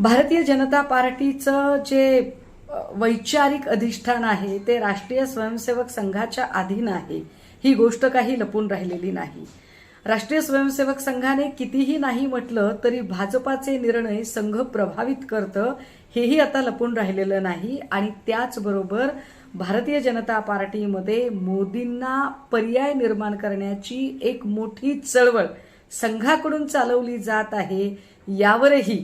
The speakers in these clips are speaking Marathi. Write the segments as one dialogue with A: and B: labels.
A: भारतीय जनता पार्टीचं जे वैचारिक अधिष्ठान आहे ते राष्ट्रीय स्वयंसेवक संघाच्या अधीन आहे। ही गोष्ट काही लपून राहिलेली नाही। राष्ट्रीय स्वयंसेवक संघाने कितीही नाही म्हटलं तरी भाजपाचे निर्णय संघ प्रभावित करतं, हेही आता लपून राहिलेलं नाही। आणि त्याचबरोबर भारतीय जनता पार्टीमध्ये मोदींना पर्याय निर्माण करण्याची एक मोठी चळवळ संघाकडून चालवली जात आहे, यावरही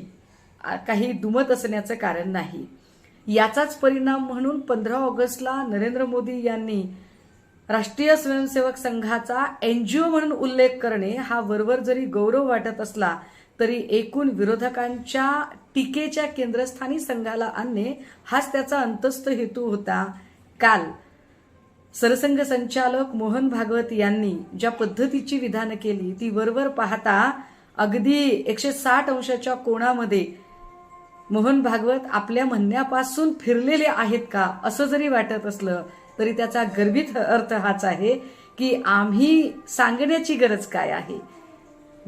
A: काही दुमत असण्याचं कारण नाही। याचाच परिणाम म्हणून 15 ऑगस्टला नरेंद्र मोदी यांनी राष्ट्रीय स्वयंसेवक संघाचा एनजीओ म्हणून उल्लेख करणे हा वरवर जरी गौरव वाटत असला तरी एकूण विरोधकांच्या टीकेच्या केंद्रस्थानी संघाला आणणे हाच त्याचा अंतस्थ हेतू होता। काल सरसंघ संचालक मोहन भागवत यांनी ज्या पद्धतीची विधानं केली ती वरवर पाहता अगदी 160 अंशाच्या कोणामध्ये मोहन भागवत आपल्या म्हणण्यापासून फिरलेले आहेत का असं जरी वाटत असलं तरी त्याचा गर्भित अर्थ हाच आहे की आम्ही सांगण्याची गरज काय आहे।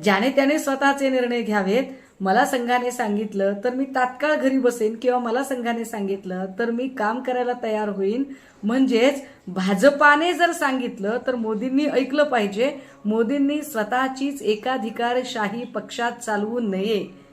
A: ज्याने त्याने स्वतःचे निर्णय घ्यावेत। मला संघाने सांगितलं तर मी तात्काळ घरी बसेन किंवा मला संघाने सांगितलं तर मी काम करायला तयार होईन। म्हणजेच भाजपाने जर सांगितलं तर मोदींनी ऐकलं पाहिजे। मोदींनी स्वतःचीच एकाधिकारशाही पक्षात चालवू नये।